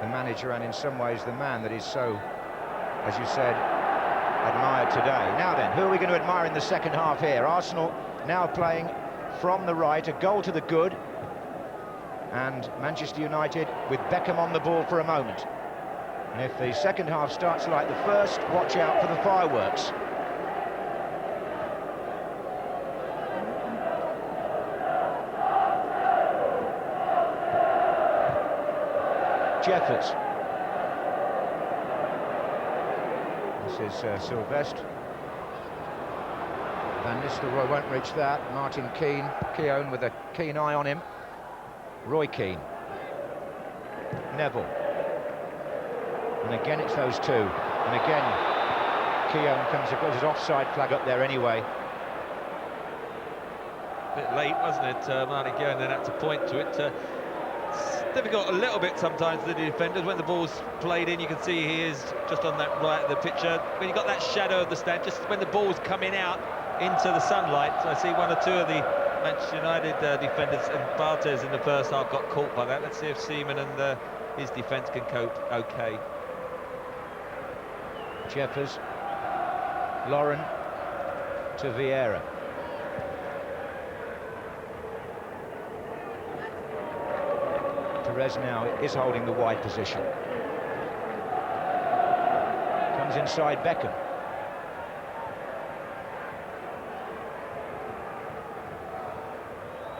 the manager and in some ways the man that is so, as you said, admired today. Now then, who are we going to admire in the second half here? Arsenal now playing from the right, a goal to the good, and Manchester United with Beckham on the ball for a moment. And if the second half starts like the first, watch out for the fireworks. Jeffers. This is Sylvestre. Van Nistelrooy won't reach that. Martin Keown with a keen eye on him. Roy Keane. Neville. And again it's those two. And again Keown comes across his offside flag up there anyway. A bit late, wasn't it? Martin Keown then had to point to it. It's difficult a little bit sometimes for the defenders. When the ball's played in, you can see he is just on that right of the picture. When you've got that shadow of the stand, just when the ball's coming out into the sunlight, I see one or two of the Manchester United defenders, and Barthez in the first half got caught by that. Let's see if Seaman and his defence can cope okay. Jeffers, Lauren to Vieira. Perez now is holding the wide position. Comes inside Beckham.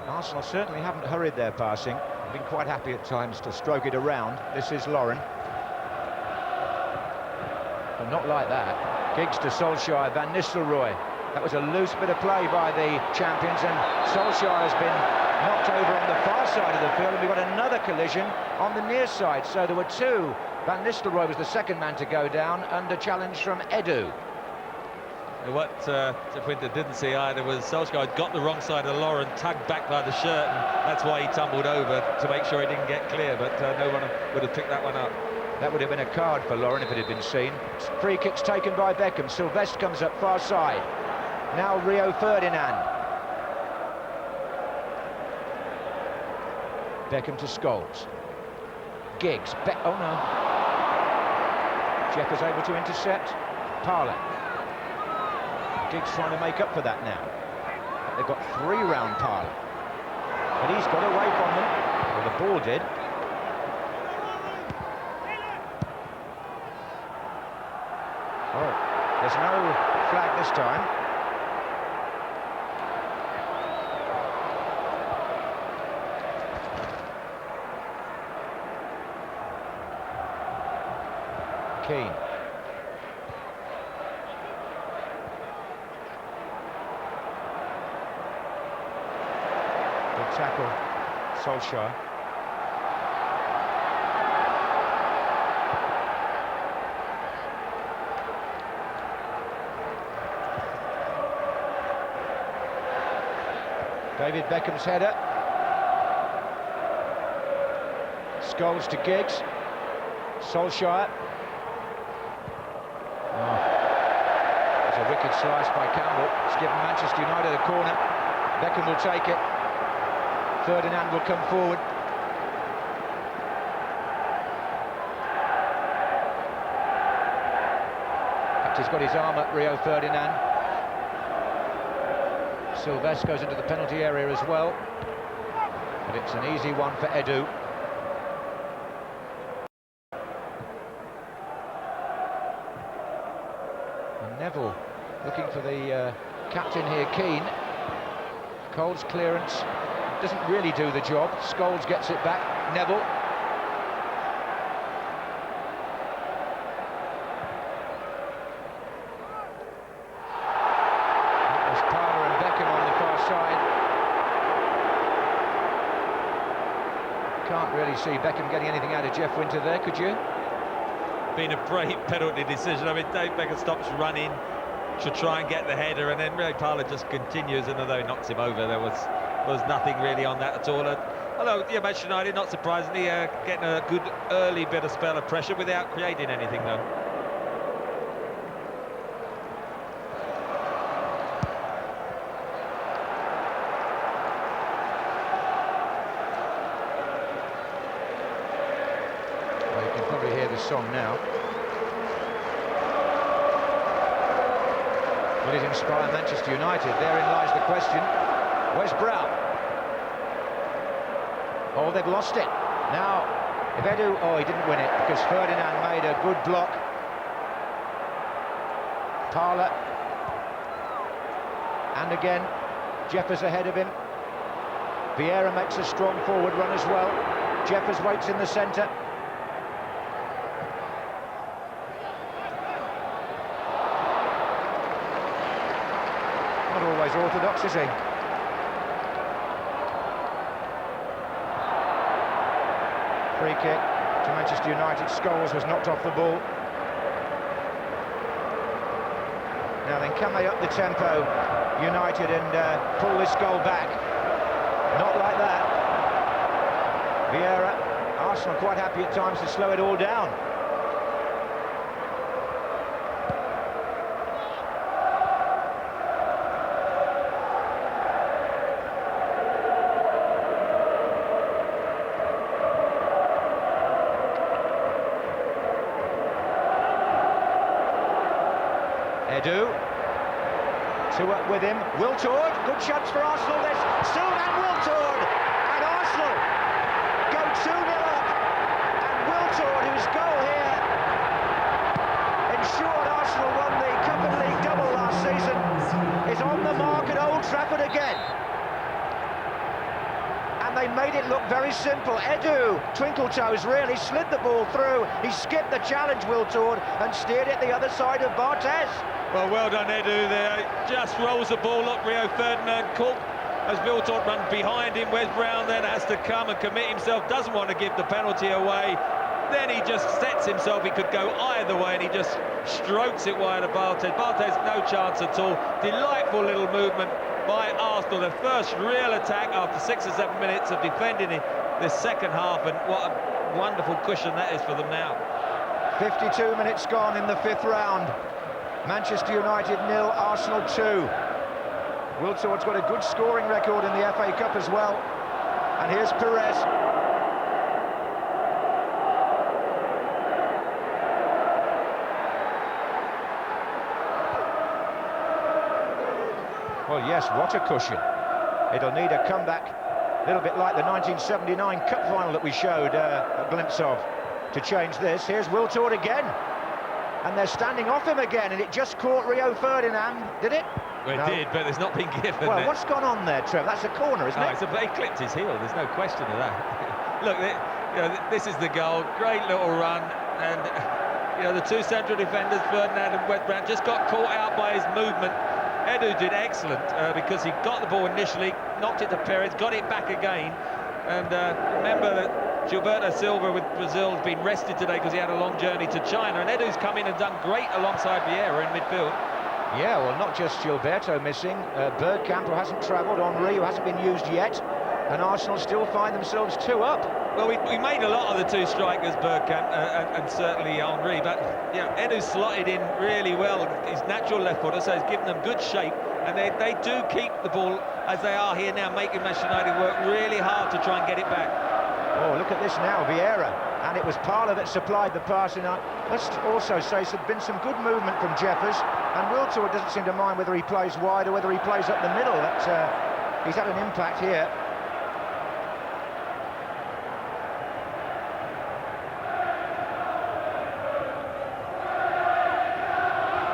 Arsenal certainly haven't hurried their passing. They've been quite happy at times to stroke it around. This is Lauren. But not like that. Giggs to Solskjaer, Van Nistelrooy. That was a loose bit of play by the champions, and Solskjaer has been knocked over on the far side of the field, and we've got another collision on the near side. So there were two. Van Nistelrooy was the second man to go down under challenge from Edu. What Winter didn't see either was Solskjaer got the wrong side of Lauren, tugged back by the shirt, and that's why he tumbled over to make sure he didn't get clear, but no one would have picked that one up. That would have been a card for Lauren if it had been seen. Free kicks taken by Beckham. Sylvestre comes up far side. Now Rio Ferdinand. Beckham to Scholes. Giggs. Oh no. Jeffers able to intercept. Parler. Giggs trying to make up for that now. They've got three round Parler. But he's got away from them. Well, the ball did. Oh, there's no flag this time. Keane. Good tackle, Solskjaer. David Beckham's header. Scholes to Giggs. Solskjaer. It's a wicked slice by Campbell. It's given Manchester United a corner. Beckham will take it. Ferdinand will come forward. Perhaps he's got his arm up, Rio Ferdinand. Sylvestre goes into the penalty area as well. But it's an easy one for Edu. Neville looking for the captain here, Keane. Cole's clearance doesn't really do the job. Scholes gets it back. Neville. That was Parler and Beckham on the far side. Can't really see Beckham getting anything out of Jeff Winter there, could you? Been a great penalty decision. I mean, Dave Beckham stops running to try and get the header, and then Ray Parler just continues, and although he knocks him over, there was nothing really on that at all. Although, yeah, Manchester United, not surprisingly, getting a good early bit of spell of pressure without creating anything, though. Well, you can probably hear the song now. Will it inspire Manchester United? Therein lies the question. Where's Brown? Oh, they've lost it. Now, if Edu... Oh, he didn't win it because Ferdinand made a good block. Parler. And again, Jeffers ahead of him. Vieira makes a strong forward run as well. Jeffers waits in the centre. Not always orthodox, is he? Free kick to Manchester United. Scholes was knocked off the ball. Now then, can they up the tempo, United, and pull this goal back? Not like that. Vieira, Arsenal quite happy at times to slow it all down. Edu, two up with him, Wiltord, good chance for Arsenal, there's Sugden, Wiltord, and Arsenal go 2-0 up, and Wiltord, whose goal here ensured Arsenal won the Cup and League double last season, is on the mark at Old Trafford again. And they made it look very simple. Edu, twinkle toes really, slid the ball through, he skipped the challenge, Wiltord, and steered it the other side of Barthez. Well done, Edu there. Just rolls the ball up. Rio Ferdinand caught as Wiltord run behind him. Wes Brown then has to come and commit himself. Doesn't want to give the penalty away. Then he just sets himself. He could go either way, and he just strokes it wide of Barthez. Barthez no chance at all. Delightful little movement by Arsenal. The first real attack after 6 or 7 minutes of defending in the second half, and what a wonderful cushion that is for them now. 52 minutes gone in the 5th round. Manchester United 0, Arsenal 2. Wiltord's got a good scoring record in the FA Cup as well. And here's Perez. Well, yes, what a cushion. It'll need a comeback, a little bit like the 1979 Cup final that we showed a glimpse of, to change this. Here's Wiltord again. And they're standing off him again, and it just caught Rio Ferdinand, did it? Well, no. It did, but it's not been given. Well, what's gone on there, Trev? That's a corner, isn't it? He clipped his heel, there's no question of that. Look, this is the goal, great little run, and the two central defenders, Ferdinand and Wes Brown, just got caught out by his movement. Edu did excellent because he got the ball initially, knocked it to Perez, got it back again, and remember that Gilberto Silva with Brazil has been rested today because he had a long journey to China, and Edu's come in and done great alongside Vieira in midfield. Yeah, well, not just Gilberto missing, Bergkamp, who hasn't travelled, Henry, who hasn't been used yet, and Arsenal still find themselves 2 up. Well, we made a lot of the two strikers, Bergkamp and certainly Henry, but Edu slotted in really well, his natural left footer, so he's given them good shape, and they do keep the ball as they are here now, making Manchester United work really hard to try and get it back. Oh, look at this now, Vieira, and it was Parler that supplied the pass, and let's also say there's been some good movement from Jeffers, and Wiltord doesn't seem to mind whether he plays wide or whether he plays up the middle. He's had an impact here.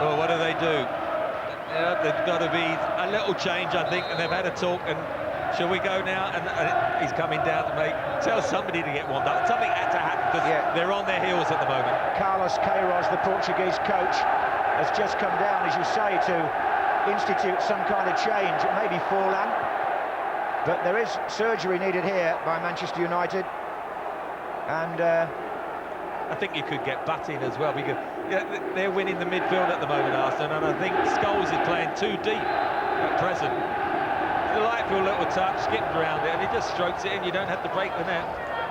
Well, what do they do? They've got to be a little change, I think, and they've had a talk, and shall we go now? And he's coming down to tell somebody to get warmed up. Something had to happen because they're on their heels at the moment. Carlos Queiroz, the Portuguese coach, has just come down, as you say, to institute some kind of change. It may be Forlan, but there is surgery needed here by Manchester United. And I think you could get Butt in as well, because they're winning the midfield at the moment, Arsenal, and I think Scholes is playing too deep at present. Delightful little touch, skipped around it, and he just strokes it in. You don't have to break the net.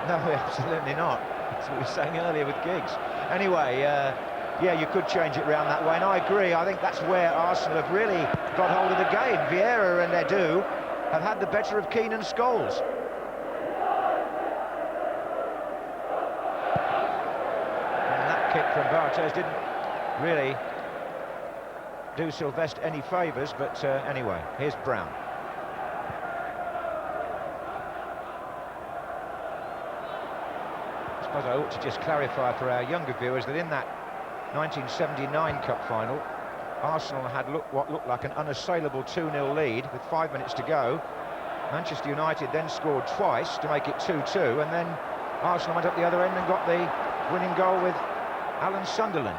No, absolutely not. That's what we were saying earlier with Giggs. Anyway, yeah, you could change it round that way, and I agree. I think that's where Arsenal have really got hold of the game. Vieira and Edu have had the better of Keane and Scholes. kick from Barthez didn't really do Sylvester any favours, but anyway, here's Brown. I suppose I ought to just clarify for our younger viewers that in that 1979 Cup final, Arsenal had what looked like an unassailable 2-0 lead with 5 minutes to go. Manchester United then scored twice to make it 2-2, and then Arsenal went up the other end and got the winning goal with Alan Sunderland.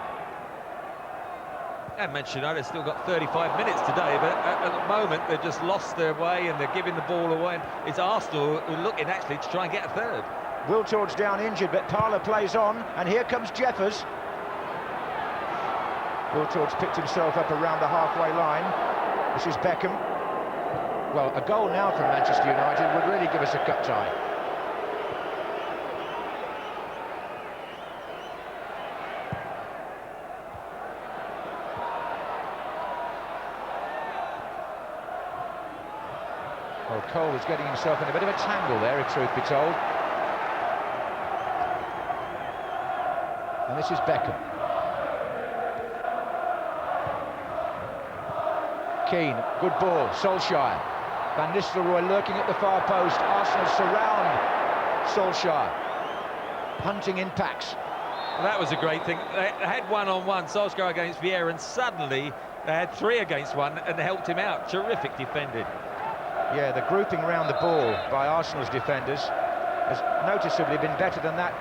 And Manchester United still got 35 minutes today, but at the moment they've just lost their way and they're giving the ball away. And it's Arsenal who are looking actually to try and get a third. Wiltord's down injured, but Parlour plays on, and here comes Jeffers. Wiltord's picked himself up around the halfway line. This is Beckham. Well, a goal now from Manchester United would really give us a cup tie. Well, Cole is getting himself in a bit of a tangle there, if truth be told. And this is Beckham. Keane, good ball, Solskjaer. Van Nistelrooy lurking at the far post. Arsenal surround Solskjaer, hunting in packs. Well, that was a great thing. They had one-on-one, Solskjaer against Vieira, and suddenly they had 3 against 1 and helped him out. Terrific defending. Yeah, the grouping round the ball by Arsenal's defenders has noticeably been better than that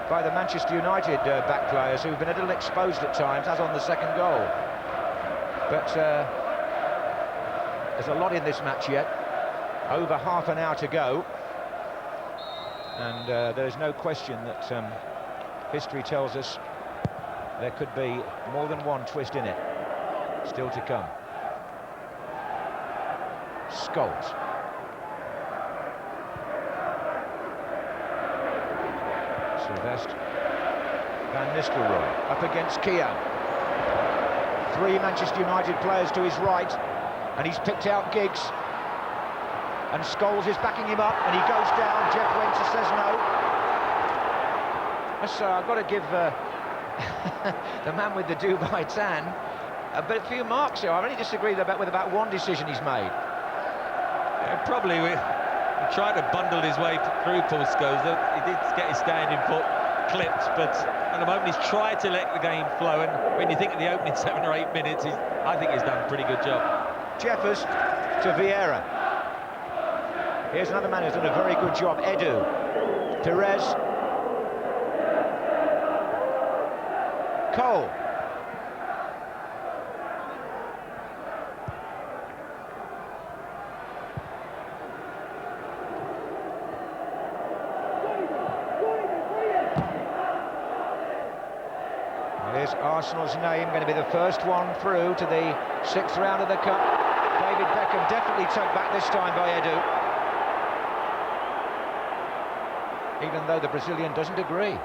by the Manchester United back players, who've been a little exposed at times, as on the second goal. But there's a lot in this match yet. Over half an hour to go. And there's no question that history tells us there could be more than one twist in it still to come. Scholes. Sylvester. Van Nistelrooy up against Keown. 3 Manchester United players to his right, and he's picked out Giggs. And Scholes is backing him up, and he goes down. Jeff Winter says no. So I've got to give the man with the Dubai tan a few marks here. I only disagree with about one decision he's made. Yeah, probably he tried to bundle his way through Paul Scholes. He did get his standing foot clipped, but at the moment he's tried to let the game flow. And when you think of the opening 7 or 8 minutes, I think he's done a pretty good job. Jeffers to Vieira. Here's another man who's done a very good job, Edu. Perez. Cole. Here's Arsenal's name, going to be the first one through to the 6th round of the Cup. David Beckham definitely tugged back this time by Edu. Even though the Brazilian doesn't agree.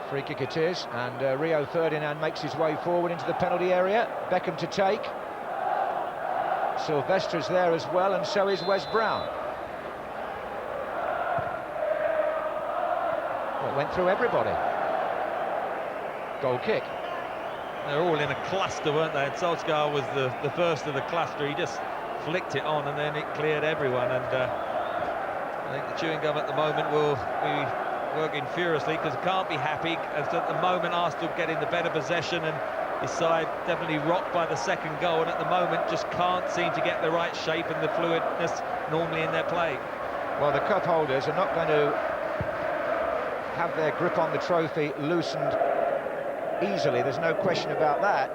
Free kick it is, and Rio Ferdinand makes his way forward into the penalty area. Beckham to take. Sylvester's there as well, and so is Wes Brown. Well, it went through everybody. Goal kick. They're all in a cluster, weren't they? And Solskjaer was the first of the cluster. He just flicked it on, and then it cleared everyone. And I think the chewing gum at the moment will be working furiously, because it can't be happy, as at the moment Arsenal getting the better possession, and his side definitely rocked by the second goal, and at the moment just can't seem to get the right shape and the fluidness normally in their play. Well, the cup holders are not going to have their grip on the trophy loosened easily, there's no question about that.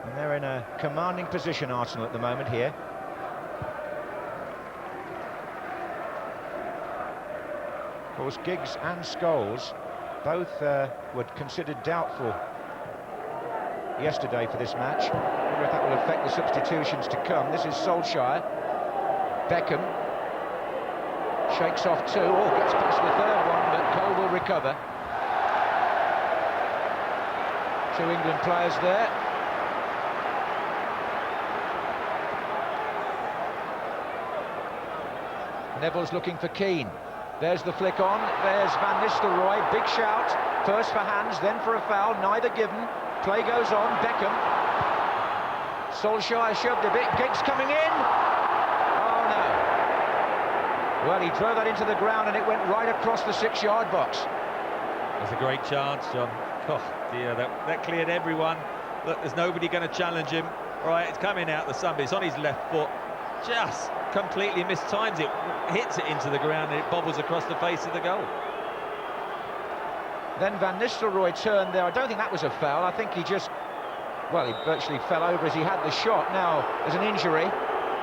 And they're in a commanding position, Arsenal, at the moment here. Of course, Giggs and Scholes both were considered doubtful yesterday for this match. I wonder if that will affect the substitutions to come. This is Solskjaer. Beckham shakes off 2, gets past the 3rd one, but Cole will recover. 2 England players there. Neville's looking for Keane. There's the flick on, there's Van Nistelrooy, big shout, first for hands, then for a foul, neither given. Play goes on, Beckham. Solskjaer shoved a bit, Giggs coming in. Oh no. Well, he drove that into the ground and it went right across the 6-yard box. That's a great chance, John. Oh dear, that cleared everyone. Look, there's nobody going to challenge him. Right, it's coming out the sun, but it's on his left foot. Just completely mistimes it, hits it into the ground and it bobbles across the face of the goal. Then Van Nistelrooy turned there. I don't think that was a foul. I think he just, well, he virtually fell over as he had the shot. Now there's an injury.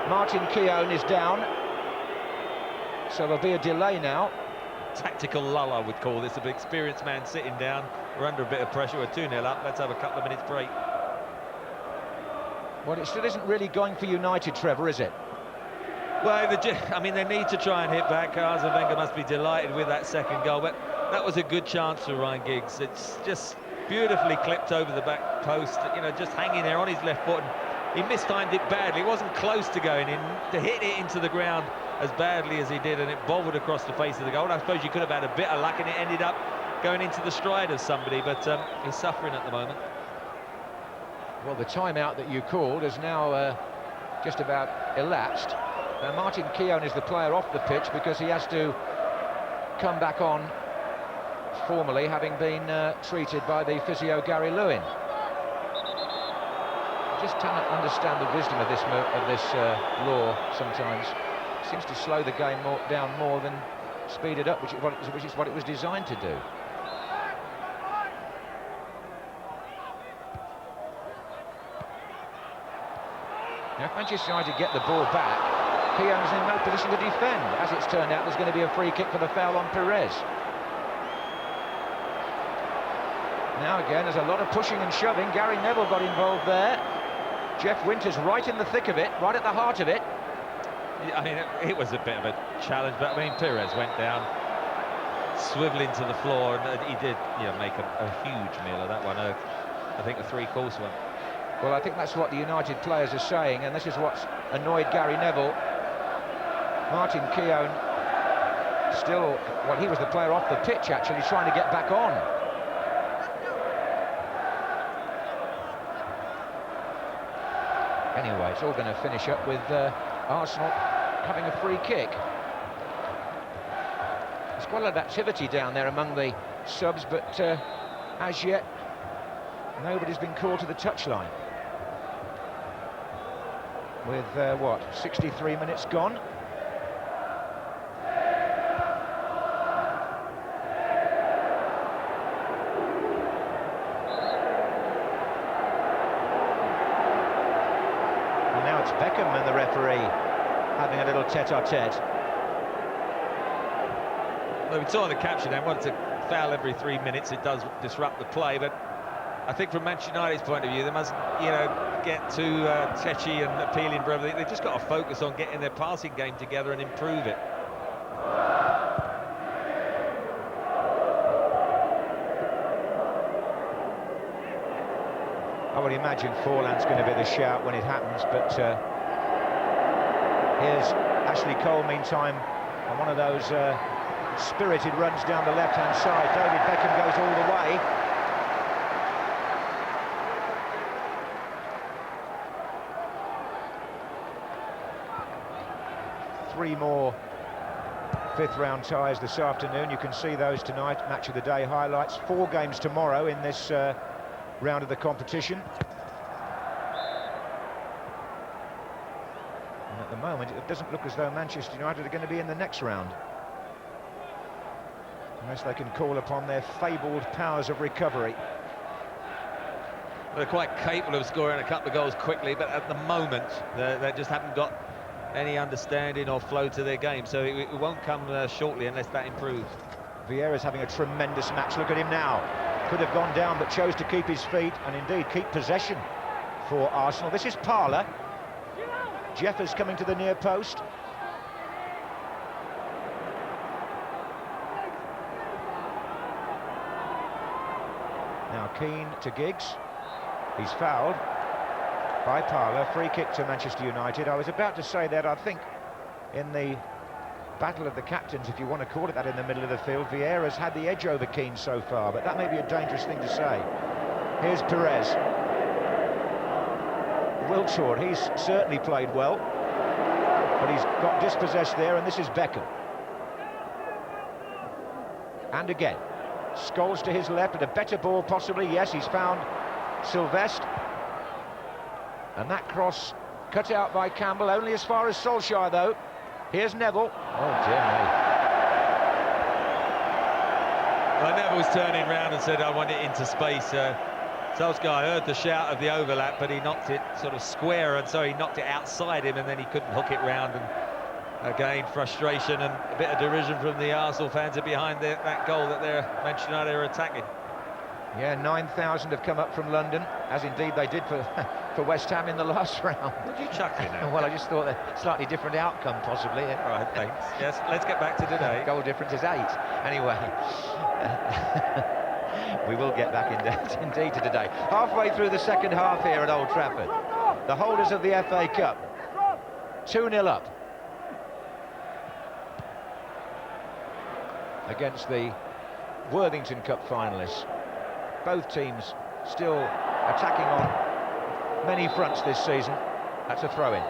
Martin Keown is down, so there'll be a delay now. Tactical lull, I would call this. An experienced man sitting down. We're under a bit of pressure. We're 2-0 up. Let's have a couple of minutes break. Well, it still isn't really going for United, Trevor, is it? Well, I mean, they need to try and hit back. Arsene Wenger must be delighted with that second goal, but that was a good chance for Ryan Giggs. It's just beautifully clipped over the back post, you know, just hanging there on his left foot. And he mistimed it badly. It wasn't close to going in. To hit it into the ground as badly as he did, and it bobbled across the face of the goal. And I suppose you could have had a bit of luck, and it ended up going into the stride of somebody, but he's suffering at the moment. Well, the timeout that you called has now just about elapsed. Now, Martin Keown is the player off the pitch because he has to come back on formally, having been treated by the physio Gary Lewin. I just cannot understand the wisdom of this law sometimes. It seems to slow the game down more than speed it up, which is what it was designed to do. Now, if Manchester United get the ball back, Keown's in no position to defend. As it's turned out, there's going to be a free kick for the foul on Perez. Now again, there's a lot of pushing and shoving. Gary Neville got involved there. Jeff Winters right in the thick of it, right at the heart of it. I mean, it was a bit of a challenge, but I mean, Perez went down, swiveling to the floor, and he did, you know, make a huge meal of that one. I think a 3-course one. Well, I think that's what the United players are saying, and this is what's annoyed Gary Neville. Martin Keown still, well, he was the player off the pitch, actually, trying to get back on. Anyway, it's all going to finish up with Arsenal having a free kick. There's quite a lot of activity down there among the subs, but as yet, nobody's been called to the touchline. With, what, 63 minutes gone? And now it's Beckham and the referee having a little tete-a-tete. Well, we saw in the caption then, once a foul every 3 minutes, it does disrupt the play, but I think from Manchester United's point of view, they must, you know, get too tetchy and appealing for everything. They've just got to focus on getting their passing game together and improve it. I would imagine Forlan's going to be the shout when it happens, but here's Ashley Cole, meantime, on one of those spirited runs down the left-hand side. David Beckham goes all the way. Three more fifth-round ties this afternoon. You can see those tonight, match of the day highlights. 4 games tomorrow in this round of the competition. And at the moment, it doesn't look as though Manchester United are going to be in the next round, unless they can call upon their fabled powers of recovery. They're quite capable of scoring a couple of goals quickly, but at the moment, they just haven't got any understanding or flow to their game, so it won't come shortly unless that improves. Vieira's having a tremendous match. Look at him now. Could have gone down, but chose to keep his feet and indeed keep possession for Arsenal. This is Parlour. Jeffers coming to the near post. Now Keane to Giggs. He's fouled by Parlour. Free kick to Manchester United. I was about to say that I think in the battle of the captains, if you want to call it that, in the middle of the field. Vieira's had the edge over Keane so far, but that may be a dangerous thing to say. Here's Perez. Wiltord, he's certainly played well, but he's got dispossessed there, and this is Beckham. And again, Scholes to his left, and a better ball possibly. Yes, he's found Sylvestre. And that cross cut out by Campbell, only as far as Solskjaer, though. Here's Neville. Oh, dear me. Well, Neville's turning round and said, I want it into space. Solskjaer heard the shout of the overlap, but he knocked it sort of square, and so he knocked it outside him, and then he couldn't hook it round. And again, frustration and a bit of derision from the Arsenal fans are behind that goal that Manchester United are attacking. Yeah, 9,000 have come up from London, as indeed they did for West Ham in the last round. What are you chuckling at? Well, I just thought a slightly different outcome, possibly. All right, thanks. Yes, let's get back to today. Goal difference is 8. Anyway, we will get back indeed to today. Halfway through the second half here at Old Trafford. The holders of the FA Cup, 2-0 up against the Worthington Cup finalists. Both teams still attacking on many fronts this season. That's a throw-in.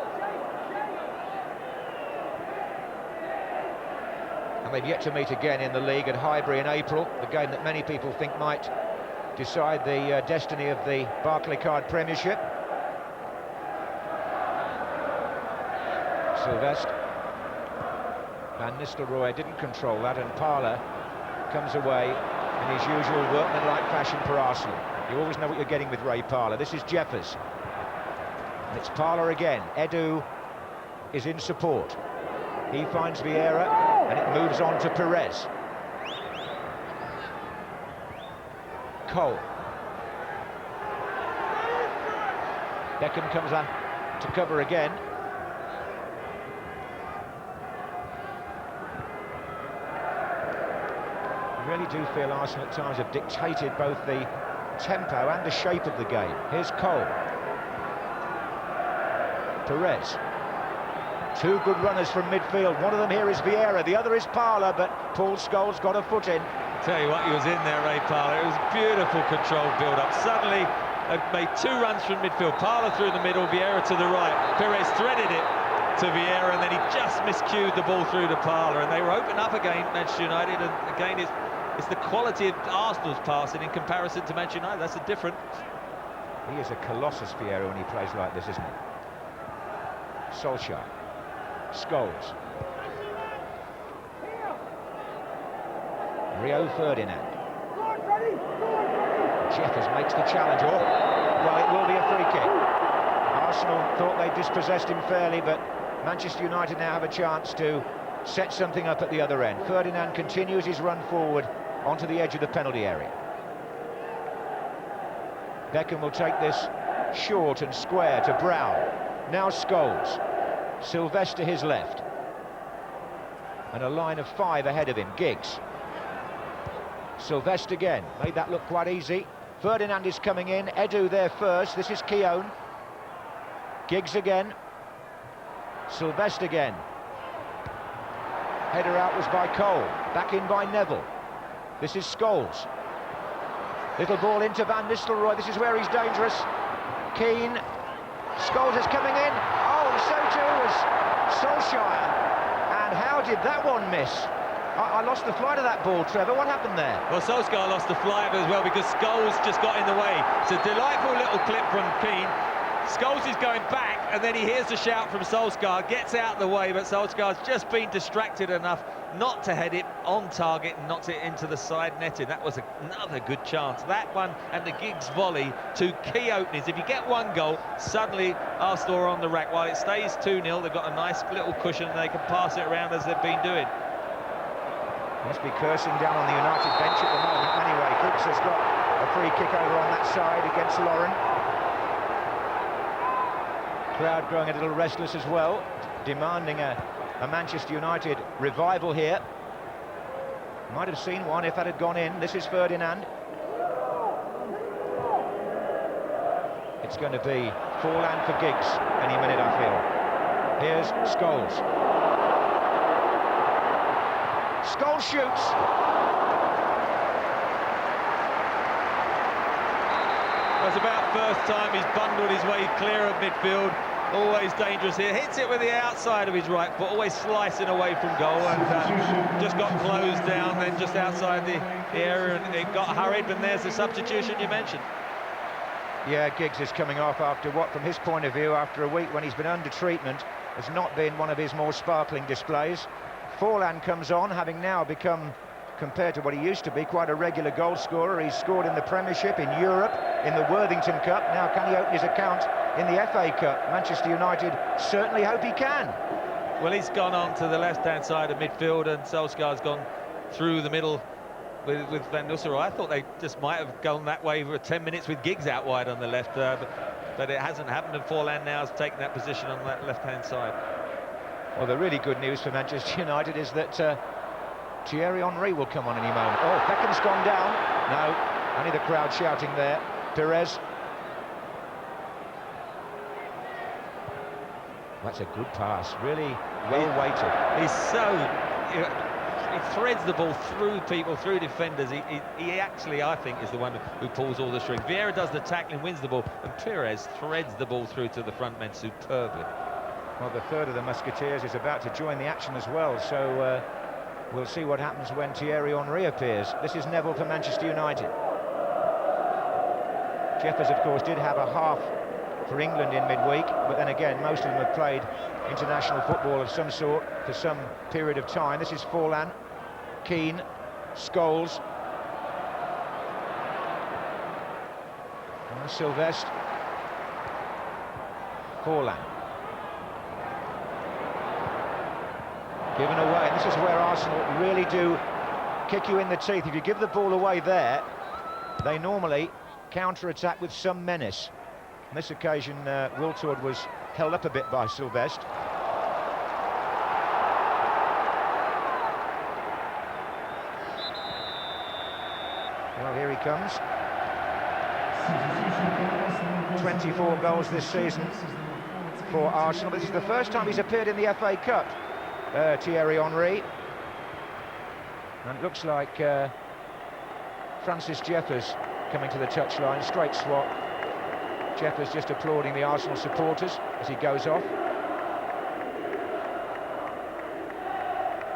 And they've yet to meet again in the league at Highbury in April, the game that many people think might decide the destiny of the Barclaycard Premiership. Sylvestre. Van Nistelrooy didn't control that, and Parler comes away in his usual workmanlike fashion for Arsenal. You always know what you're getting with Ray Parler. This is Jeffers. And it's Parler again. Edu is in support. He finds Vieira, and it moves on to Perez. Cole. Beckham comes out to cover again. I really do feel Arsenal at times have dictated both the tempo and the shape of the game. Here's Cole. Perez. Two good runners from midfield. One of them here is Vieira, the other is Parler, but Paul Scholes got a foot in. Tell you what, he was in there, Ray Parler. It was a beautiful controlled build-up. Suddenly, they've made 2 runs from midfield. Parler through the middle, Vieira to the right. Perez threaded it to Vieira, and then he just miscued the ball through to Parler, and they were open up again, Manchester United, and again it's the quality of Arsenal's passing in comparison to Manchester United. That's a difference. He is a colossus, Vieira, when he plays like this, isn't he? Solskjaer. Scholes. Rio Ferdinand. Jeffers makes the challenge. Oh, well, it will be a free kick. Arsenal thought they dispossessed him fairly, but Manchester United now have a chance to set something up at the other end. Ferdinand continues his run forward onto the edge of the penalty area. Beckham will take this short and square to Brown. Now Scholes. Sylvestre to his left. And a line of 5 ahead of him. Giggs. Sylvestre again. Made that look quite easy. Ferdinand is coming in. Edu there first. This is Keown. Giggs again. Sylvestre again. Header out was by Cole. Back in by Neville. This is Scholes. Little ball into Van Nistelrooy. This is where he's dangerous. Keane. Scholes is coming in. Oh, and so too was Solskjaer. And how did that one miss? I lost the flight of that ball, Trevor. What happened there? Well, Solskjaer lost the flight as well because Scholes just got in the way. It's a delightful little clip from Keane. Scholes is going back, and then he hears the shout from Solskjaer, gets out of the way, but Solskjaer's just been distracted enough not to head it on target and knocks it into the side netting. That was another good chance. That one and the Giggs volley, 2 key openings. If you get 1 goal, suddenly Arsenal are on the rack. While it stays 2-0, they've got a nice little cushion and they can pass it around as they've been doing. Must be cursing down on the United bench at the moment. Anyway, Giggs has got a free kick over on that side against Lauren. Crowd growing a little restless as well, demanding a Manchester United revival here. Might have seen one if that had gone in. This is Ferdinand. It's going to be Forlan for Giggs any minute, I feel. Here's Scholes. Scholes shoots. That's about first time he's bundled his way clear of midfield. Always dangerous here. Hits it with the outside of his right foot, always slicing away from goal, and just got closed down then just outside the area, and it got hurried, and there's the substitution you mentioned. Yeah, Giggs is coming off after what, from his point of view, after a week when he's been under treatment, has not been one of his more sparkling displays. Forlan comes on, having now become, compared to what he used to be, quite a regular goal scorer. He's scored in the Premiership, in Europe, in the Worthington Cup. Now can he open his account in the FA Cup? Manchester United certainly hope he can. Well, he's gone on to the left-hand side of midfield, and Solskjaer's gone through the middle with Van Nistelrooy. I thought they just might have gone that way for 10 minutes with Giggs out wide on the left, but it hasn't happened, and Forlan now has taken that position on that left-hand side. Well, the really good news for Manchester United is that Thierry Henry will come on any moment. Oh, Beckham's gone down. No, only the crowd shouting there. Perez. That's a good pass, really well weighted. He's so... He threads the ball through people, through defenders. He actually, I think, is the one who pulls all the strings. Vieira does the tackling, wins the ball, and Perez threads the ball through to the front men superbly. Well, the third of the Musketeers is about to join the action as well, so we'll see what happens when Thierry Henry appears. This is Neville for Manchester United. Jeffers, of course, did have a half for England in midweek, but then again, most of them have played international football of some sort for some period of time. This is Forlan, Keane, Scholes, Sylvestre, Forlan. Given away. This is where Arsenal really do kick you in the teeth. If you give the ball away there, they normally counter-attack with some menace. On this occasion, Wiltord was held up a bit by Sylvestre. Well, here he comes. 24 goals this season for Arsenal. This is the first time he's appeared in the FA Cup, Thierry Henry. And it looks like Francis Jeffers coming to the touchline, straight swap. Jeffers just applauding the Arsenal supporters as he goes off.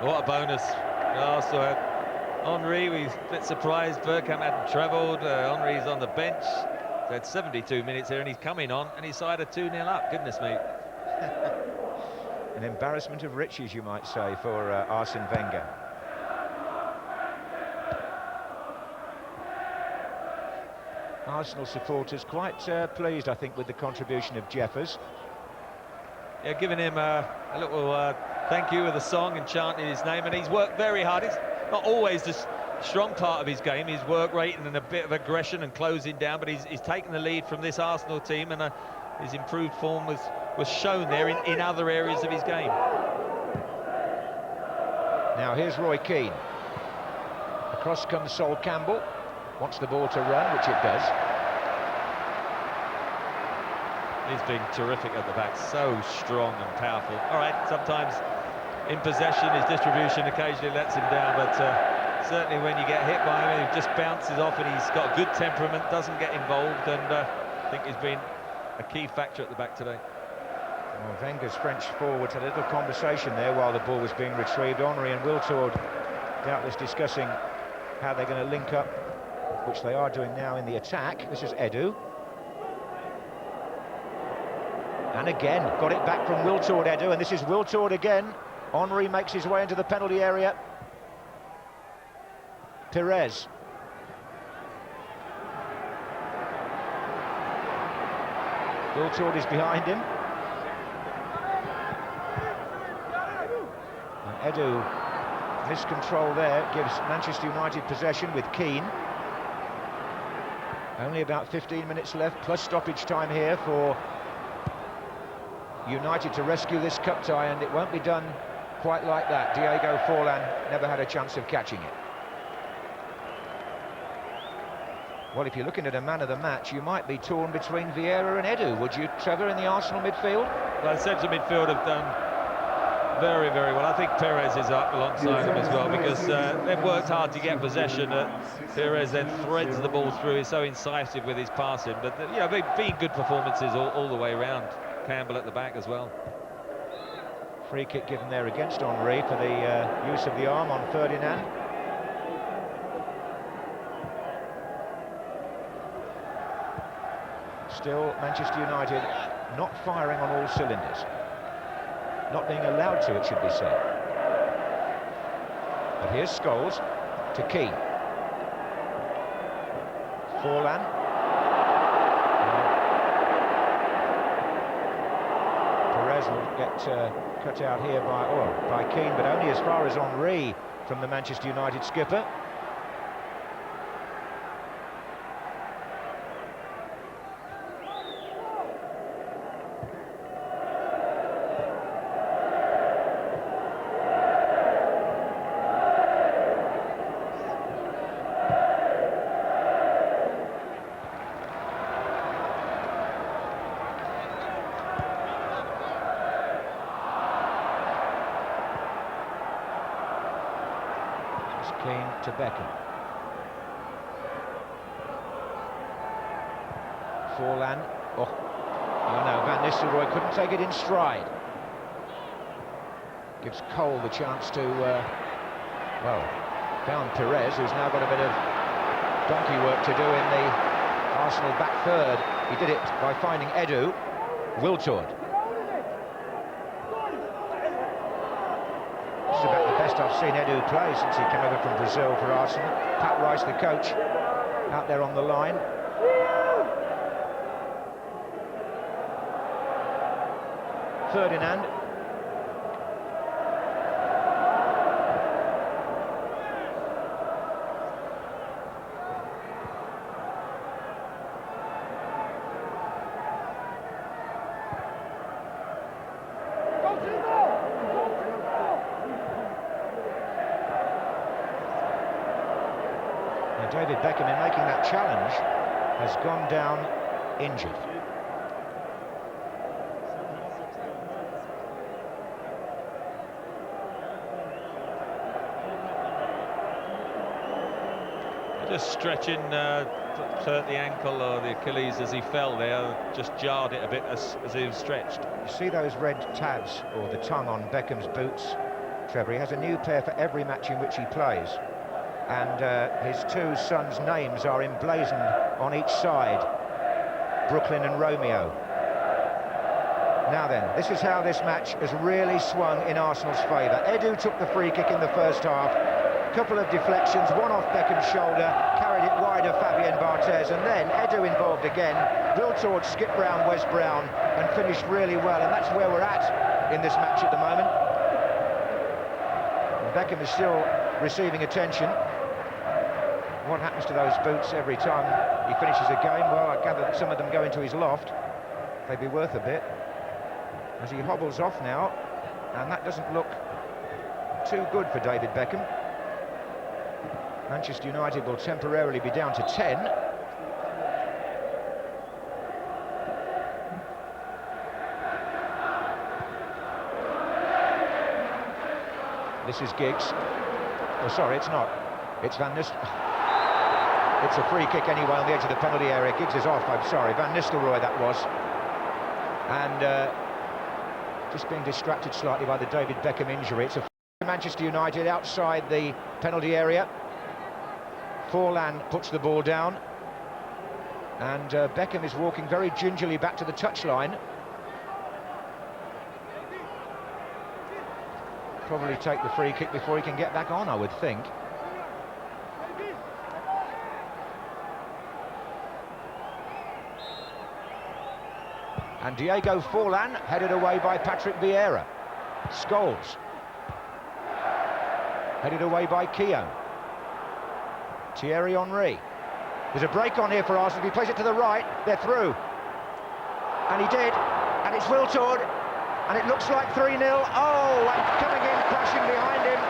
What a bonus. Also had Henry, we a bit surprised Bergkamp hadn't travelled. Henry's on the bench. He's had 72 minutes here and he's coming on, and his side are 2-0 up. Goodness me. An embarrassment of riches, you might say, for Arsene Wenger. Arsenal supporters quite pleased, I think, with the contribution of Jeffers. Yeah, giving him a little thank you with a song and chanting his name, and he's worked very hard. It's not always the strong part of his game, his work rate and a bit of aggression and closing down, but he's taken the lead from this Arsenal team, and his improved form was shown there in other areas of his game. Now here's Roy Keane. Across comes Sol Campbell. Wants the ball to run, which it does. He's been terrific at the back, so strong and powerful. All right, sometimes in possession, his distribution occasionally lets him down, but certainly when you get hit by him, he just bounces off, and he's got good temperament, doesn't get involved, and I think he's been a key factor at the back today. Well, Wenger's French forwards had a little conversation there while the ball was being retrieved. Henry and Wiltord doubtless discussing how they're going to link up, which they are doing now in the attack. This is Edu. And again, got it back from Wiltord, Edu, and this is Wiltord again. Henry makes his way into the penalty area. Perez. Wiltord is behind him. And Edu, miscontrol there, gives Manchester United possession with Keane. Only about 15 minutes left, plus stoppage time here for United to rescue this cup tie, and it won't be done quite like that. Diego Forlan never had a chance of catching it. Well, if you're looking at a man of the match, you might be torn between Vieira and Edu, would you, Trevor, in the Arsenal midfield? Well, the central midfield have done Very, very well. I think Perez is up alongside him as well, because they've worked hard to get possession. Perez then threads the ball through. He's so incisive with his passing. But, you know, they've been good performances all the way around. Campbell at the back as well. Free kick given there against Henry for the use of the arm on Ferdinand. Still, Manchester United not firing on all cylinders. Not being allowed to, it should be said. But here's Scholes to Keane. Forlan. Perez will get cut out here by Keane, but only as far as Henry from the Manchester United skipper. Keane to Beckham. Forlan. Oh no, Van Nistelrooy couldn't take it in stride. Gives Cole the chance to, well, found Perez, who's now got a bit of donkey work to do in the Arsenal back third. He did it by finding Edu. Wiltord. This is about the best I've seen Edu play since he came over from Brazil for Arsenal. Pat Rice, the coach, out there on the line. Ferdinand. David Beckham, in making that challenge, has gone down injured. Just stretching, hurt the ankle or the Achilles as he fell there, just jarred it a bit as he was stretched. You see those red tabs, or the tongue on Beckham's boots, Trevor? He has a new pair for every match in which he plays. And his two sons' names are emblazoned on each side, Brooklyn and Romeo. Now then, this is how this match has really swung in Arsenal's favour. Edu took the free kick in the first half, couple of deflections, one off Beckham's shoulder, carried it wide of Fabien Barthez, and then Edu involved again, Wiltord skipped round Wes Brown and finished really well, and that's where we're at in this match at the moment. And Beckham is still receiving attention. What happens to those boots every time he finishes a game? Well, I gather that some of them go into his loft. They'd be worth a bit. As he hobbles off now, and that doesn't look too good for David Beckham. Manchester United will temporarily be down to 10. This is Giggs. Oh, sorry, it's not. It's Van Nistelrooy. It's a free kick anyway on the edge of the penalty area. Giggs is off, I'm sorry. Van Nistelrooy that was. And just being distracted slightly by the David Beckham injury. It's a Manchester United outside the penalty area. Forlan puts the ball down. And Beckham is walking very gingerly back to the touchline. Probably take the free kick before he can get back on, I would think. And Diego Forlan headed away by Patrick Vieira. Scholes headed away by Keown. Thierry Henry. There's a break on here for Arsenal. If he plays it to the right, they're through. And he did. And it's Wiltord. And it looks like 3-0. Oh, and coming in, crashing behind him.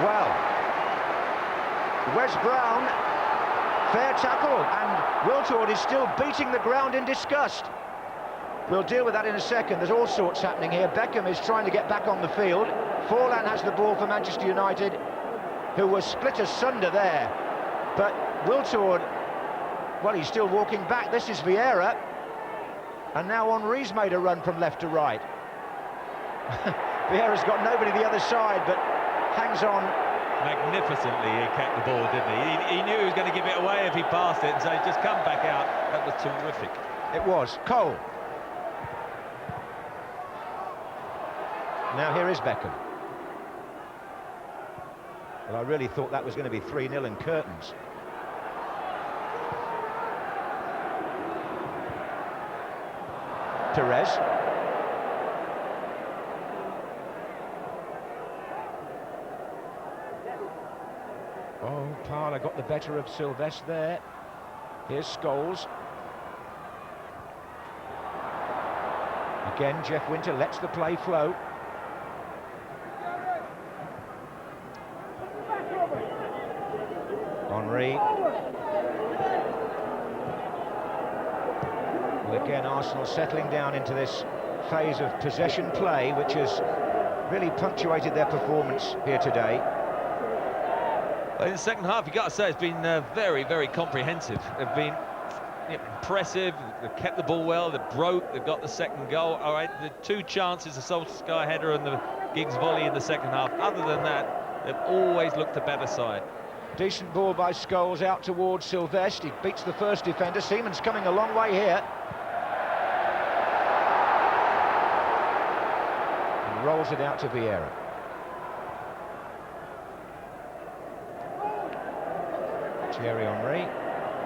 Well, Wes Brown, fair tackle, and Wiltord is still beating the ground in disgust. We'll deal with that in a second. There's all sorts happening here. Beckham is trying to get back on the field. Forlan has the ball for Manchester United, who was split asunder there. But Wiltord, well, he's still walking back. This is Vieira. And now Henry's made a run from left to right. Vieira's got nobody the other side, but hangs on. Magnificently he kept the ball, didn't he? He knew he was going to give it away if he passed it, and so he just come back out. That was terrific. It was. Cole. Now here is Beckham. Well, I really thought that was going to be 3-0 and curtains. Perez. Oh, Parler got the better of Sylvestre there. Here's Scholes. Again, Jeff Winter lets the play flow. Henry. Well, again, Arsenal settling down into this phase of possession play, which has really punctuated their performance here today. Well, in the second half, you've got to say it's been very, very comprehensive. They've been impressive, they've kept the ball well, they've broke, they've got the second goal. All right, the 2 chances, the Solskjaer header and the Giggs volley in the second half. Other than that, they've always looked the better side. Decent ball by Scholes out towards Sylvestre. He beats the first defender. Seaman's coming a long way here. And rolls it out to Vieira. Thierry Henry.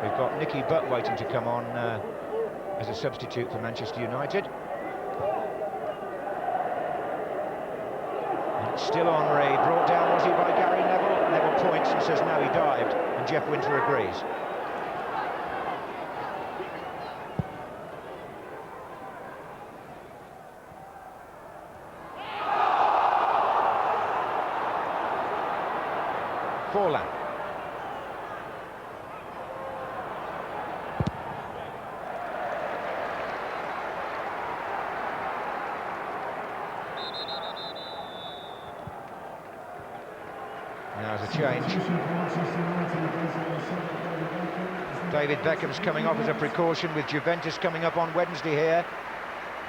We've got Nicky Butt waiting to come on as a substitute for Manchester United. And it's still Henry, brought down, was he, by Gary Neville? Neville points and says no, he dived, and Jeff Winter agrees. Forlan. Now there's a change. David Beckham's coming off as a precaution, with Juventus coming up on Wednesday here.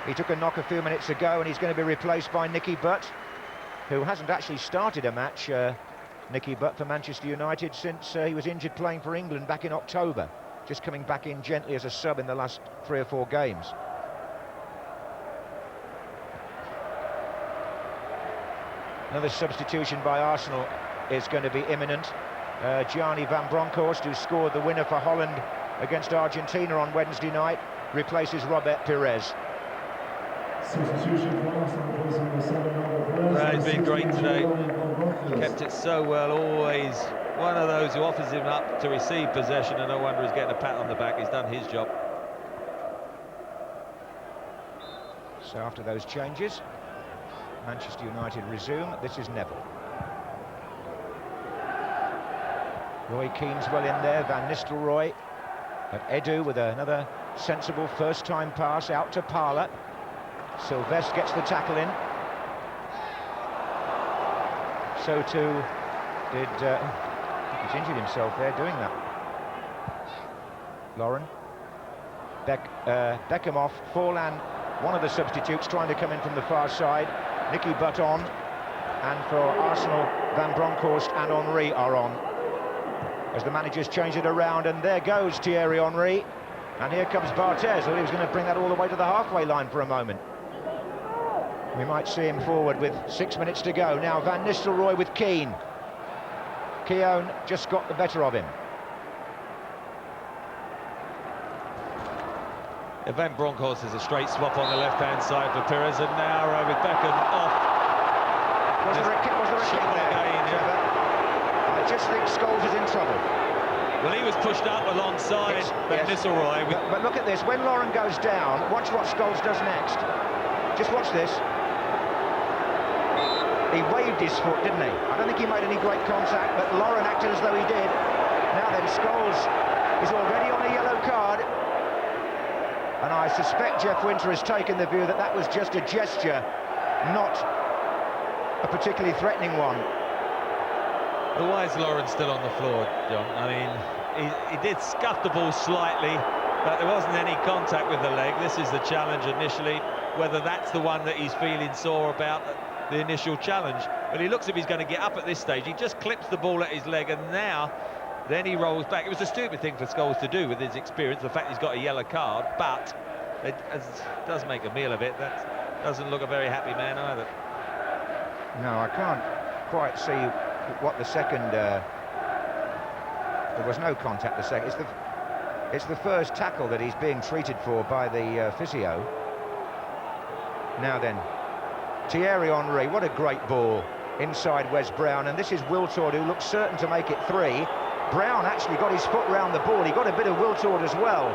He took a knock a few minutes ago and he's going to be replaced by Nicky Butt, who hasn't actually started a match, Nicky Butt, for Manchester United since he was injured playing for England back in October. Just coming back in gently as a sub in the last 3 or 4 games. Another substitution by Arsenal is going to be imminent. Gianni Van Bronckhorst, who scored the winner for Holland against Argentina on Wednesday night, replaces Robert Pires. He's been great today. Kept it so well, always one of those who offers him up to receive possession, and no wonder he's getting a pat on the back. He's done his job. So after those changes, Manchester United resume. This is Neville. Roy Keane's well in there, Van Nistelrooy. But Edu with another sensible first-time pass out to Parler. Sylvestre gets the tackle in. So too did... he's injured himself there doing that. Lauren. Beckham off. Forlan, one of the substitutes, trying to come in from the far side. Nicky Butt on. And for Arsenal, Van Bronckhorst and Henry are on, as the managers change it around, and there goes Thierry Henry. And here comes Barthez. Well, he was going to bring that all the way to the halfway line for a moment. We might see him forward with 6 minutes to go. Now Van Nistelrooy with Keane. Keown just got the better of him. Van Bronckhorst is a straight swap on the left-hand side for Pires, and now with Beckham off. Was there a kick there? Again, yeah. I just think Scholes is in trouble. Well, he was pushed up alongside Van Nistelrooy. But look at this. When Lauren goes down, watch what Scholes does next. Just watch this. He waved his foot, didn't he? I don't think he made any great contact, but Lauren acted as though he did. Now then, Scholes is already on a yellow card. And I suspect Jeff Winter has taken the view that that was just a gesture, not a particularly threatening one. But why is Lauren still on the floor, John? I mean, he did scuff the ball slightly, but there wasn't any contact with the leg. This is the challenge initially. Whether that's the one that he's feeling sore about, the initial challenge. But he looks as if he's going to get up at this stage. He just clips the ball at his leg, and now then he rolls back. It was a stupid thing for Scholes to do with his experience, the fact he's got a yellow card, but it does make a meal of it. That doesn't look a very happy man either. No, I can't quite see what the second... there was no contact the second. It's the first tackle that he's being treated for by the physio. Now then, Thierry Henry, what a great ball inside Wes Brown, and this is Wiltord, who looks certain to make it 3. Brown actually got his foot round the ball. He got a bit of Wiltord as well,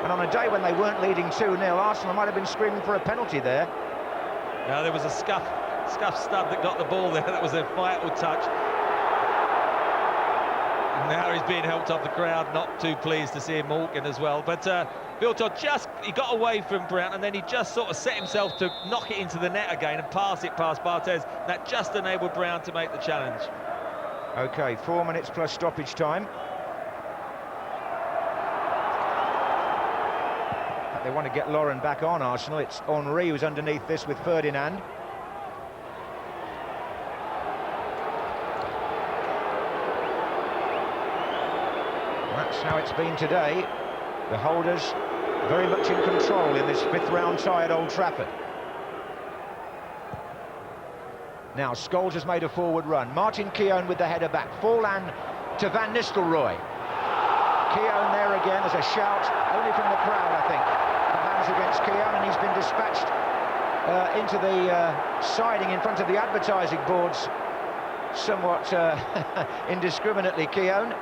and on a day when they weren't leading 2-0, Arsenal might have been screaming for a penalty there. Now there was a scuff stub that got the ball there. That was a vital touch. And now he's being helped off the crowd, not too pleased to see him walking as well. But Wiltord he got away from Brown, and then he just sort of set himself to knock it into the net again and pass it past Barthez. That just enabled Brown to make the challenge. OK, 4 minutes plus stoppage time. They want to get Lauren back on, Arsenal. It's Henry who's underneath this with Ferdinand. That's how it's been today. The holders very much in control in this 5th round tie at Old Trafford. Now Scholes has made a forward run. Martin Keown with the header back. Forlan to Van Nistelrooy. Keown there again. There's a shout, only from the crowd, I think. The hands against Keown, and he's been dispatched into the siding in front of the advertising boards somewhat indiscriminately, Keown.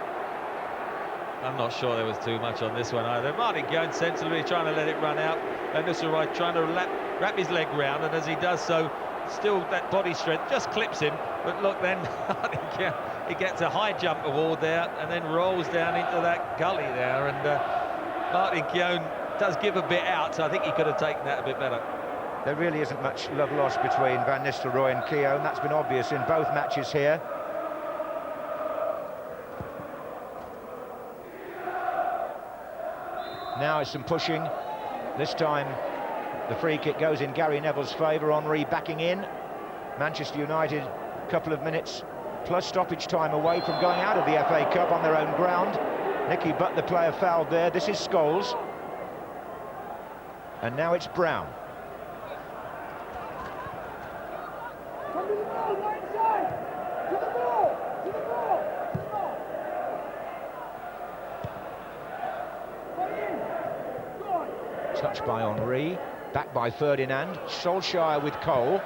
I'm not sure there was too much on this one either. Martin Keown sensibly trying to let it run out. Van Nistelrooy trying to wrap his leg round, and as he does so, still that body strength just clips him. But look, then Martin Keown, he gets a high jump award there and then rolls down into that gully there. And Martin Keown does give a bit out, so I think he could have taken that a bit better. There really isn't much love lost between Van Nistelrooy and Keown. That's been obvious in both matches here. Now it's some pushing. This time the free kick goes in Gary Neville's favour. Henry backing in. Manchester United a couple of minutes plus stoppage time away from going out of the FA Cup on their own ground. Nicky Butt, the player, fouled there. This is Scholes. And now it's Brown. Touched by Henry, back by Ferdinand. Solskjaer with Cole.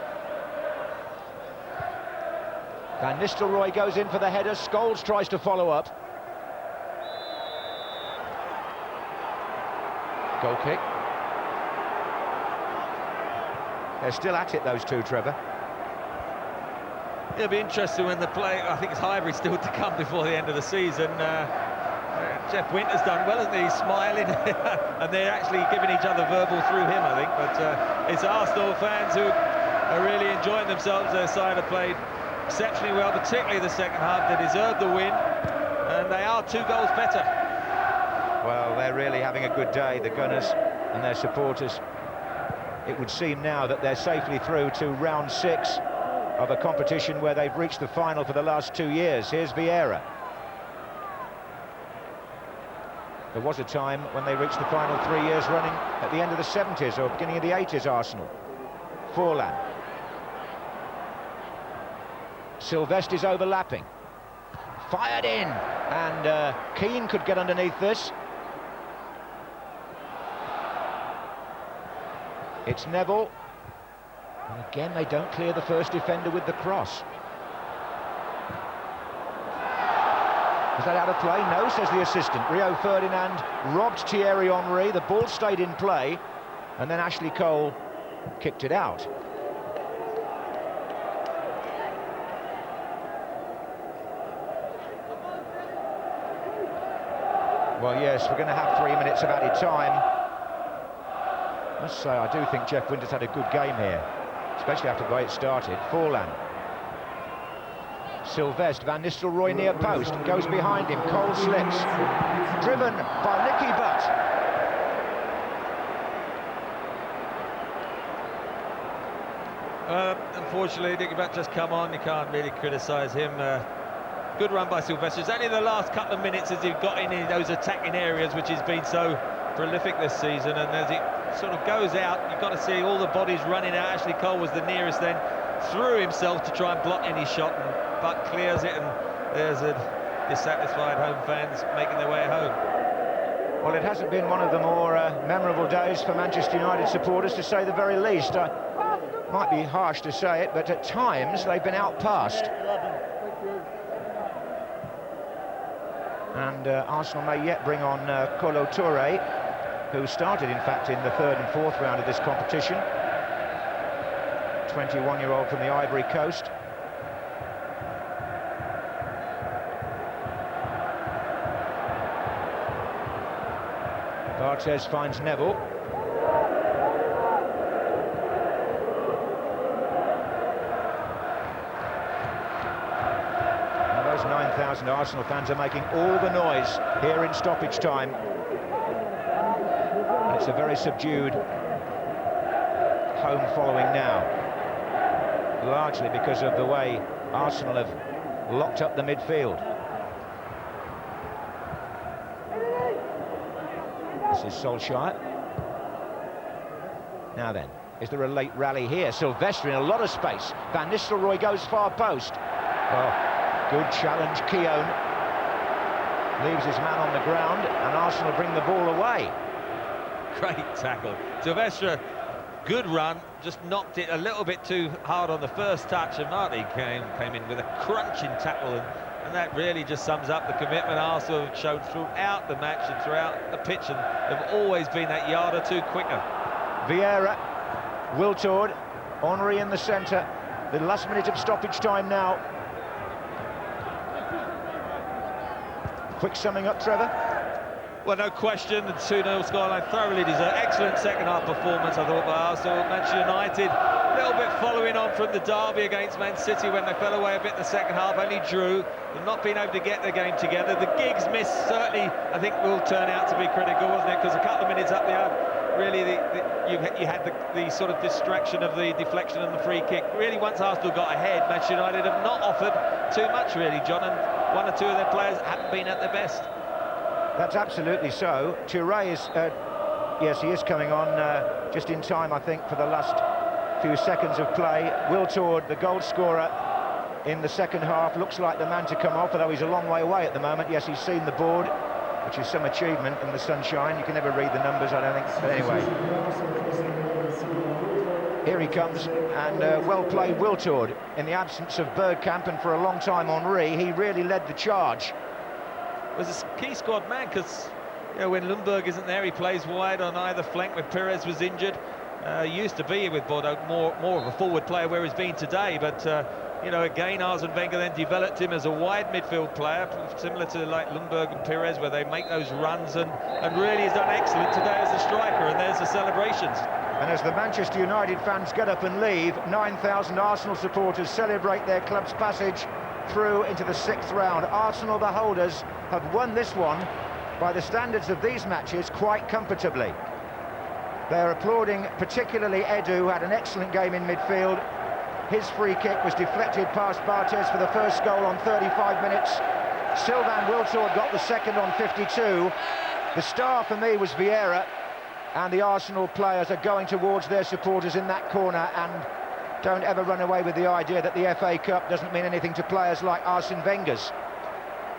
Van Nistelrooy goes in for the header. Scholes tries to follow up. Goal kick. They're still at it, those two, Trevor. It'll be interesting when the play. I think it's Highbury still to come before the end of the season. Jeff Winter's done well, isn't he? He's smiling, and they're actually giving each other verbal through him, I think. But it's Arsenal fans who are really enjoying themselves. Their side have played exceptionally well, particularly the second half. They deserve the win, and they are 2 goals better. Well, they're really having a good day, the Gunners and their supporters. It would seem now that they're safely through to round 6 of a competition where they've reached the final for the last 2 years. Here's Vieira. There was a time when they reached the final 3 years running at the end of the 70s or beginning of the 80s, Arsenal. Forlan. Sylveste's overlapping. Fired in, and Keane could get underneath this. It's Neville. And again, they don't clear the first defender with the cross. Is that out of play? No, says the assistant. Rio Ferdinand robbed Thierry Henry. The ball stayed in play, and then Ashley Cole kicked it out. Well, yes, we're going to have 3 minutes of added time. I must say, I do think Jeff Winters had a good game here, especially after the way it started. Forlan. Sylvestre, Van Nistelrooy near post, goes behind him, Cole slips. Driven by Nicky Butt. Unfortunately, Nicky Butt just come on, you can't really criticise him. Good run by Sylvestre. It's only the last couple of minutes as he got in those attacking areas, which has been so prolific this season, and as it sort of goes out, you've got to see all the bodies running out. Ashley Cole was the nearest then, threw himself to try and block any shot, and Butt clears it, and there's a dissatisfied home fans making their way home. Well, it hasn't been one of the more memorable days for Manchester United supporters, to say the very least. Might be harsh to say it, but at times they've been outpassed. And Arsenal may yet bring on Kolo Touré, who started, in fact, in the third and fourth round of this competition. 21-year-old from the Ivory Coast. Barthez finds Neville. Now those 9,000 Arsenal fans are making all the noise here in stoppage time. And it's a very subdued home following now, largely because of the way Arsenal have locked up the midfield. This is Solskjaer. Now then, is there a late rally here? Sylvestre in a lot of space. Van Nistelrooy goes far post. Oh, good challenge. Keown leaves his man on the ground, and Arsenal bring the ball away. Great tackle. Sylvestre, good run, just knocked it a little bit too hard on the first touch, and Marty came in with a crunching tackle, and that really just sums up the commitment Arsenal have shown throughout the match and throughout the pitch, and they've always been that yard or two quicker. Vieira, Wiltord, Henry in the centre. The last minute of stoppage time now. Quick summing up, Trevor. Well, no question, the 2-0 scoreline thoroughly deserved. Excellent second-half performance, I thought, by Arsenal. Manchester United, a little bit following on from the derby against Man City when they fell away a bit in the second half, only drew, and not being able to get the game together. The Giggs miss certainly, I think, will turn out to be critical, wasn't it? Because a couple of minutes up the yard, really, you had the sort of distraction of the deflection and the free kick. Really, once Arsenal got ahead, Manchester United have not offered too much, really, John, and one or two of their players haven't been at their best. That's absolutely so. Touré is, yes, he is coming on just in time, I think, for the last few seconds of play. Wiltord, the goal scorer in the second half, looks like the man to come off, although he's a long way away at the moment. Yes, he's seen the board, which is some achievement in the sunshine. You can never read the numbers, I don't think. But anyway, here he comes, and well played Wiltord. In the absence of Bergkamp and for a long time Henry, he really led the charge. Was a key squad man, because when Lundberg isn't there, he plays wide on either flank when Perez was injured. Used to be with Bordeaux more of a forward player where he's been today, but again, Arsene Wenger then developed him as a wide midfield player, similar to like Lundberg and Perez, where they make those runs, and really has done excellent today as a striker, and there's the celebrations. And as the Manchester United fans get up and leave, 9,000 Arsenal supporters celebrate their club's passage through into the sixth round. Arsenal, the holders, have won this one by the standards of these matches quite comfortably. They're applauding particularly Edu, who had an excellent game in midfield. His free kick was deflected past Barthez for the first goal on 35 minutes. Sylvain Wiltord got the second on 52. The star for me was Vieira, and the Arsenal players are going towards their supporters in that corner, and don't ever run away with the idea that the FA Cup doesn't mean anything to players like Arsene Wenger's.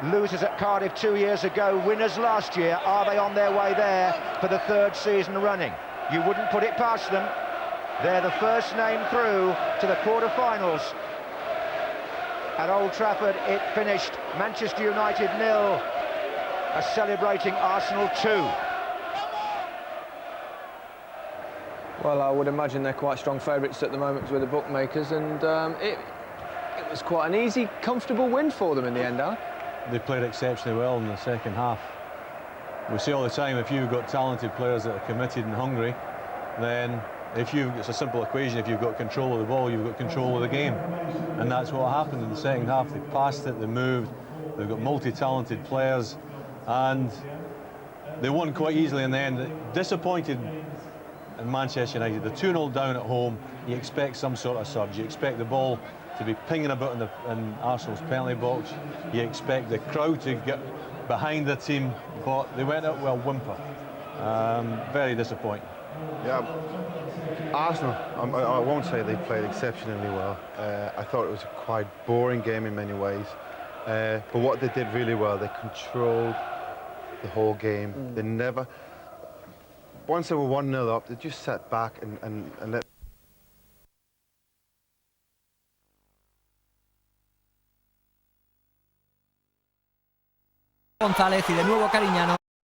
Losers at Cardiff 2 years ago, winners last year. Are they on their way there for the third season running? You wouldn't put it past them. They're the first name through to the quarter-finals. At Old Trafford, it finished Manchester United 0, are celebrating Arsenal 2. Well, I would imagine they're quite strong favourites at the moment with the bookmakers, and it was quite an easy, comfortable win for them in the end, huh? They played exceptionally well in the second half. We see all the time, if you've got talented players that are committed and hungry, then it's a simple equation. If you've got control of the ball, you've got control of the game. And that's what happened in the second half. They passed it, they moved, they've got multi-talented players, and they won quite easily in the end. Disappointed in Manchester United. They're 2-0 down at home. You expect some sort of surge. You expect the ball to be pinging about in Arsenal's penalty box. You expect the crowd to get behind the team, but they went out with a whimper. Very disappointing. Yeah, Arsenal, I won't say they played exceptionally well. I thought it was a quite boring game in many ways. But what they did really well, they controlled the whole game. They never, once they were 1-0 up, they just sat back and let. González y de nuevo Cariñano.